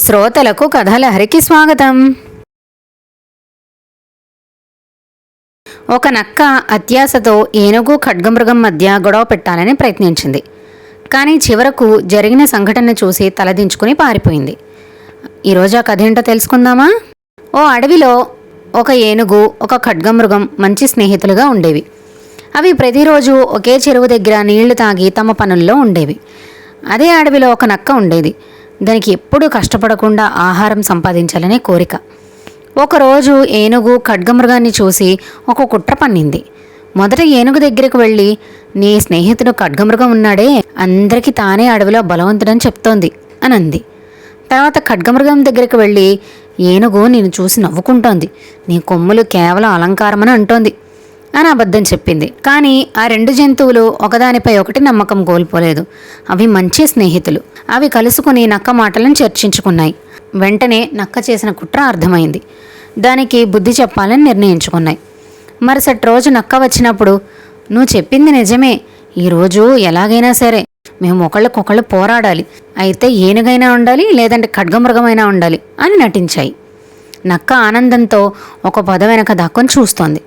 శ్రోతలకు కథలహరికి స్వాగతం. ఒక నక్క అత్యాశతో ఏనుగు ఖడ్గమృగం మధ్య గొడవ పెట్టాలని ప్రయత్నించింది. కానీ చివరకు జరిగిన సంఘటన చూసి తలదించుకుని పారిపోయింది. ఈరోజు ఆ కథ ఏంటో తెలుసుకుందామా? ఓ అడవిలో ఒక ఏనుగు, ఒక ఖడ్గమృగం మంచి స్నేహితులుగా ఉండేవి. అవి ప్రతిరోజు ఒకే చెరువు దగ్గర నీళ్లు తాగి తమ పనుల్లో ఉండేవి. అదే అడవిలో ఒక నక్క ఉండేది. దానికి ఎప్పుడూ కష్టపడకుండా ఆహారం సంపాదించాలనే కోరిక. ఒకరోజు ఏనుగు ఖడ్గమృగాన్ని చూసి ఒక కుట్ర పన్నింది. మొదట ఏనుగు దగ్గరికి వెళ్ళి, నీ స్నేహితుడు ఖడ్గమృగం ఉన్నాడే, అందరికీ తానే అడవిలో బలవంతుడని చెప్తోంది అని అంది. తర్వాత ఖడ్గమృగం దగ్గరికి వెళ్ళి, ఏనుగు నేను చూసి నవ్వుకుంటోంది, నీ కొమ్ములు కేవలం అలంకారమని అంటోంది అని అబద్ధం చెప్పింది. కానీ ఆ రెండు జంతువులు ఒకదానిపై ఒకటి నమ్మకం కోల్పోలేదు. అవి మంచి స్నేహితులు. అవి కలుసుకుని నక్క మాటలను చర్చించుకున్నాయి. వెంటనే నక్క చేసిన కుట్ర అర్థమైంది. దానికి బుద్ధి చెప్పాలని నిర్ణయించుకున్నాయి. మరుసటి రోజు నక్క వచ్చినప్పుడు, నువ్వు చెప్పింది నిజమే, ఈరోజు ఎలాగైనా సరే మేము ఒకళ్ళకొకళ్ళు పోరాడాలి, అయితే ఏనుగైనా ఉండాలి లేదంటే ఖడ్గమృగమైనా ఉండాలి అని నటించాయి. నక్క ఆనందంతో ఒక పొద వెనక దాక్కొని చూస్తోంది.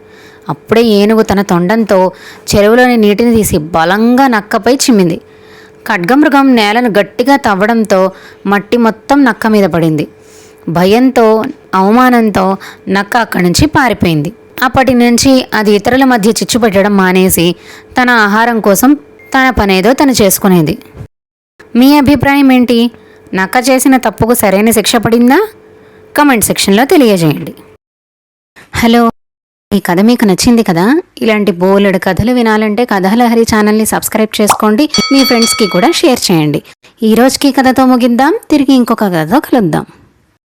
అప్పుడే ఏనుగు తన తొండంతో చెరువులోని నీటిని తీసి బలంగా నక్కపై చిమ్మింది. ఖడ్గమృగం నేలను గట్టిగా తవ్వడంతో మట్టి మొత్తం నక్క మీద పడింది. భయంతో, అవమానంతో నక్క అక్కడి నుంచి పారిపోయింది. అప్పటి నుంచి అది ఇతరుల మధ్య చిచ్చు పెట్టడం మానేసి తన ఆహారం కోసం తన పనేదో తను చేసుకునేది. మీ అభిప్రాయం ఏంటి? నక్క చేసిన తప్పుకు సరైన శిక్ష పడిందా? కమెంట్ సెక్షన్లో తెలియజేయండి. హలో, ఈ కథ మీకు నచ్చింది కదా? ఇలాంటి బోలెడు కథలు వినాలంటే కథలహరి ఛానల్ని సబ్స్క్రైబ్ చేసుకోండి. మీ ఫ్రెండ్స్కి కూడా షేర్ చేయండి. ఈ రోజుకి కథతో ముగిద్దాం. తిరిగి ఇంకొక కథతో కలుద్దాం.